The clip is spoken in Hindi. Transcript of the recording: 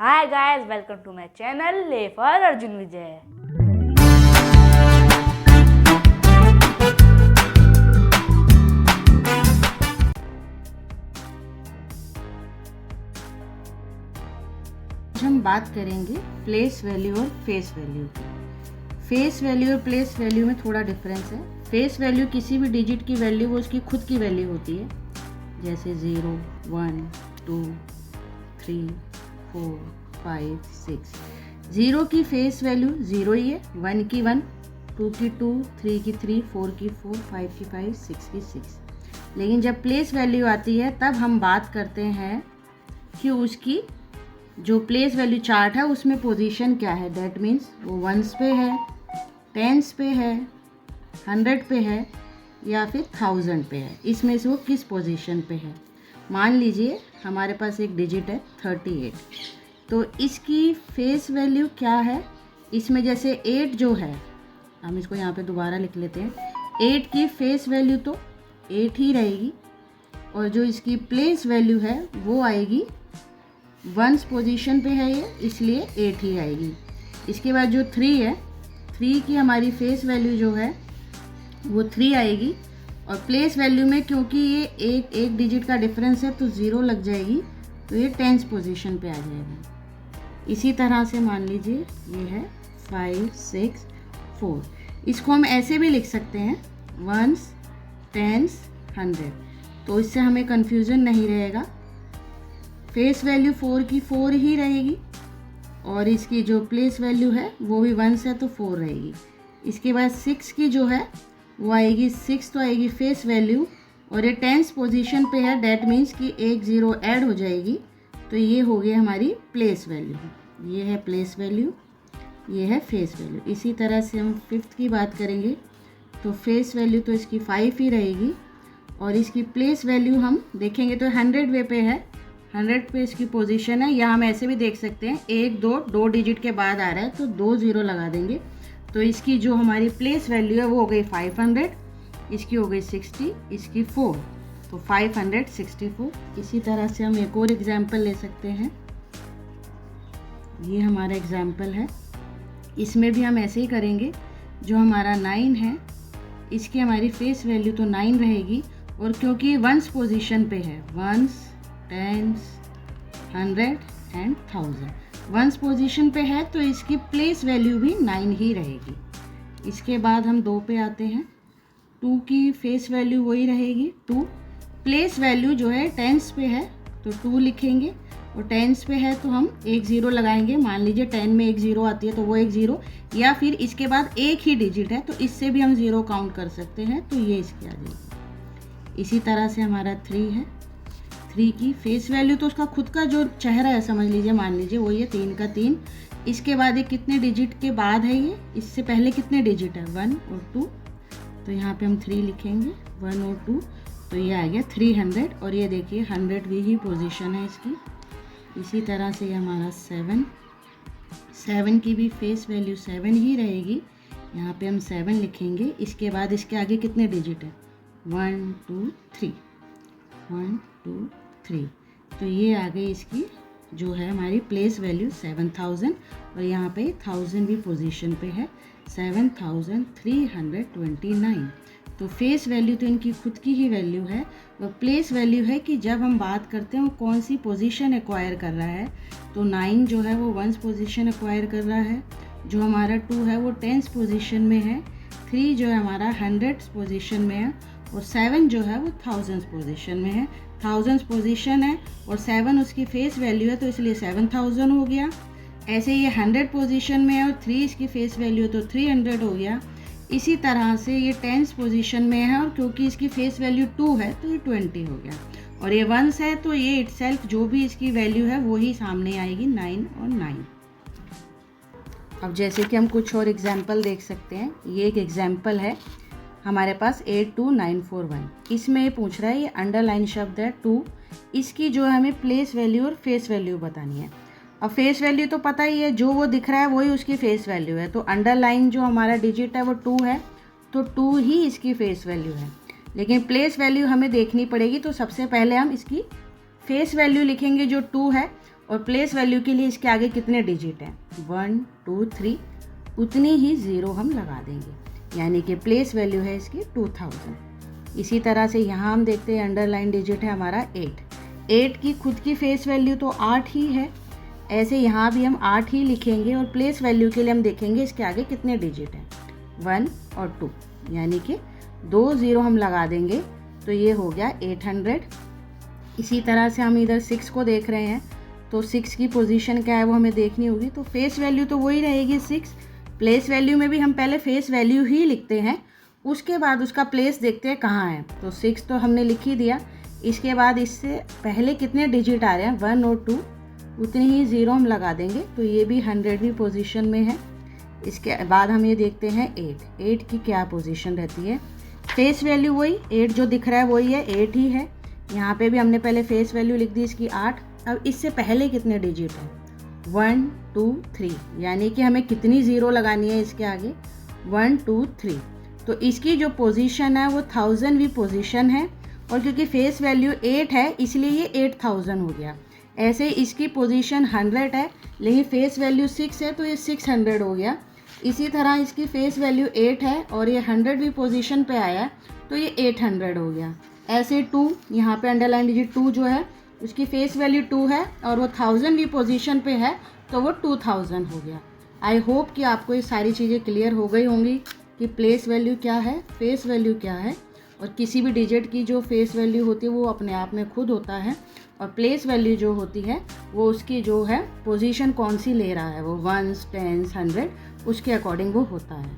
Hi guys, welcome to my channel ले फॉर अर्जुन विजय। हम बात करेंगे प्लेस वैल्यू और फेस वैल्यू की। फेस वैल्यू और प्लेस वैल्यू में थोड़ा डिफरेंस है। फेस वैल्यू किसी भी डिजिट की वैल्यू वो उसकी खुद की वैल्यू होती है, जैसे 0, 1, 2, 3, 4, 5, 6। 0 की फेस वैल्यू 0 ही है, 1 की 1, 2 की 2, 3 की 3, 4 की 4, 5 की 5, 6 की 6। लेकिन जब प्लेस वैल्यू आती है तब हम बात करते हैं कि उसकी जो प्लेस वैल्यू चार्ट है उसमें पोजीशन क्या है। दैट मीन्स वो वंस पे है, टेंस पे है, 100 पे है या फिर 1000 पे है। इसमें से वो किस पोजीशन पे है। मान लीजिए हमारे पास एक डिजिट है 38, तो इसकी फेस वैल्यू क्या है। इसमें जैसे 8 जो है, हम इसको यहाँ पे दोबारा लिख लेते हैं। 8 की फेस वैल्यू तो 8 ही रहेगी और जो इसकी प्लेस वैल्यू है वो आएगी वंस पोजीशन पे है ये, इसलिए 8 ही आएगी। इसके बाद जो 3 है, 3 की हमारी फेस वैल्यू जो है वो 3 आएगी और प्लेस वैल्यू में क्योंकि ये एक डिजिट का डिफरेंस है तो 0 लग जाएगी, तो ये 10th पोजीशन पे आ जाएगा। इसी तरह से मान लीजिए ये है 5, 6, 4। इसको हम ऐसे भी लिख सकते हैं वंस, टेंस, 100, तो इससे हमें कन्फ्यूज़न नहीं रहेगा। फेस वैल्यू 4 की 4 ही रहेगी और इसकी जो प्लेस वैल्यू है वो भी 1 है तो 4 रहेगी। इसके बाद 6 की जो है वो आएगी 6 तो आएगी फेस वैल्यू और ये 10th पोजीशन पे है। डैट मीन्स कि एक 0 ऐड हो जाएगी, तो ये हो गई हमारी प्लेस वैल्यू। ये है प्लेस वैल्यू, ये है फेस वैल्यू। इसी तरह से हम 5th की बात करेंगे तो फेस वैल्यू तो इसकी 5 ही रहेगी और इसकी प्लेस वैल्यू हम देखेंगे तो 100 वे पे है, 100 पे इसकी पोजीशन है। या हम ऐसे भी देख सकते हैं 1, 2 डिजिट के बाद आ रहा है तो 2 0 लगा देंगे, तो इसकी जो हमारी प्लेस वैल्यू है वो हो गई 500, इसकी हो गई 60, इसकी 4, तो 564। इसी तरह से हम एक और एग्जाम्पल ले सकते हैं। ये हमारा एग्जाम्पल है, इसमें भी हम ऐसे ही करेंगे। जो हमारा 9 है इसकी हमारी फेस वैल्यू तो 9 रहेगी और क्योंकि वंस पोजीशन पे है, ones, tens, 100 and 1000 ones position पे है तो इसकी प्लेस वैल्यू भी 9 ही रहेगी। इसके बाद हम 2 पे आते हैं। 2 की फेस वैल्यू वही रहेगी 2, प्लेस वैल्यू जो है टेंस पे है तो 2 लिखेंगे और टेंस पे है तो हम एक 0 लगाएंगे। मान लीजिए 10 में एक 0 आती है तो वो एक 0, या फिर इसके बाद एक ही डिजिट है तो इससे भी हम 0 काउंट कर सकते हैं, तो ये इसकी आ जाएगी। इसी तरह से हमारा 3 है। 3 की फेस वैल्यू तो उसका खुद का जो चेहरा है समझ लीजिए, मान लीजिए वही है 3 का 3। इसके बाद ये कितने डिजिट के बाद है, ये इससे पहले कितने डिजिट है 1 और 2, तो यहाँ पे हम 3 लिखेंगे, 1 और 2, तो ये आ गया 300 और ये देखिए 100 ही पोजीशन है इसकी। इसी तरह से ये हमारा 7 की भी फेस वैल्यू 7 ही रहेगी, यहाँ पे हम 7 लिखेंगे। इसके बाद इसके आगे कितने डिजिट है 1, 2, 3, 1, 2, 3, तो ये आ गई इसकी जो है हमारी प्लेस वैल्यू 7000 और यहाँ पे 1000 भी पोजीशन पे है, 7329। तो फेस वैल्यू तो इनकी खुद की ही वैल्यू है और प्लेस वैल्यू है कि जब हम बात करते हैं वो कौन सी पोजीशन एक्वायर कर रहा है। तो 9 जो है वो 1 पोजीशन एक्वायर कर रहा है, जो हमारा 2 है वो 10th पोजीशन में है, 3 जो है हमारा 100th पोजीशन में है और 7 जो है वो 1000th पोजीशन में है। 1000th पोजीशन है और 7 उसकी फेस वैल्यू है तो इसलिए 7000 हो गया। ऐसे ये 100 पोजीशन में है और 3 इसकी फेस वैल्यू तो 300 हो गया। इसी तरह से ये 10th पोजीशन में है और क्योंकि इसकी फेस वैल्यू 2 है तो ये 20 हो गया और ये 1 है तो ये इटसेल्फ जो भी इसकी वैल्यू है वही सामने आएगी, 9 और 9। अब जैसे कि हम कुछ और एग्जाम्पल देख सकते हैं। ये एक एग्जाम्पल है हमारे पास 82941। इसमें ये पूछ रहा है, ये अंडरलाइन शब्द है 2, इसकी जो है हमें प्लेस वैल्यू और फेस वैल्यू बतानी है। अब फेस वैल्यू तो पता ही है, जो वो दिख रहा है वही उसकी फेस वैल्यू है, तो अंडरलाइन जो हमारा डिजिट है वो 2 है तो 2 ही इसकी फेस वैल्यू है। लेकिन प्लेस वैल्यू हमें देखनी पड़ेगी, तो सबसे पहले हम इसकी फेस वैल्यू लिखेंगे जो 2 है और प्लेस वैल्यू के लिए इसके आगे कितने डिजिट हैं, 1 2 3, उतनी ही ज़ीरो हम लगा देंगे, यानी कि प्लेस वैल्यू है इसकी 2000। इसी तरह से यहाँ हम देखते हैं अंडरलाइन डिजिट है हमारा 8 की खुद की फेस वैल्यू तो 8 ही है, ऐसे यहाँ भी हम 8 ही लिखेंगे और प्लेस वैल्यू के लिए हम देखेंगे इसके आगे कितने डिजिट हैं, 1 और 2, यानी कि 2 ज़ीरो हम लगा देंगे तो ये हो गया 800। इसी तरह से हम इधर 6 को देख रहे हैं, तो 6 की पोजीशन क्या है वो हमें देखनी होगी, तो फेस वैल्यू तो वही रहेगी 6, प्लेस वैल्यू में भी हम पहले फेस वैल्यू ही लिखते हैं, उसके बाद उसका प्लेस देखते हैं कहाँ है, तो 6 तो हमने लिख ही दिया। इसके बाद इससे पहले कितने डिजिट आ रहे हैं, 1 और 2, उतनी ही ज़ीरो हम लगा देंगे, तो ये भी 100वीं पोजीशन में है। इसके बाद हम ये देखते हैं 8 की क्या पोजीशन रहती है, फेस वैल्यू वही 8 जो दिख रहा है वही है, 8 ही है। यहाँ पे भी हमने पहले फेस वैल्यू लिख दी इसकी 8, अब इससे पहले कितने डिजिट हैं, 1 2 3, यानी कि हमें कितनी ज़ीरो लगानी है इसके आगे, 1 2 3, तो इसकी जो पोजीशन है वो 1000वीं पोजीशन है, और क्योंकि फेस वैल्यू 8 है इसलिए ये 8000 हो गया। ऐसे इसकी पोजीशन 100 है लेकिन फेस वैल्यू 6 है तो ये 600 हो गया। इसी तरह इसकी फेस वैल्यू 8 है और ये 100वीं पोजीशन पे आया तो ये 800 हो गया। ऐसे 2, यहाँ पे अंडरलाइन डिजिट 2 जो है उसकी फेस वैल्यू 2 है और वो 1000वीं पोजीशन पे है तो वो 2000 हो गया। आई होप कि आपको ये सारी चीज़ें क्लियर हो गई होंगी कि प्लेस वैल्यू क्या है, फेस वैल्यू क्या है, और किसी भी डिजिट की जो फेस वैल्यू होती है वो अपने आप में खुद होता है, और प्लेस वैल्यू जो होती है वो उसकी जो है पोजीशन कौन सी ले रहा है, वो 1s 10s 100 उसके अकॉर्डिंग वो होता है।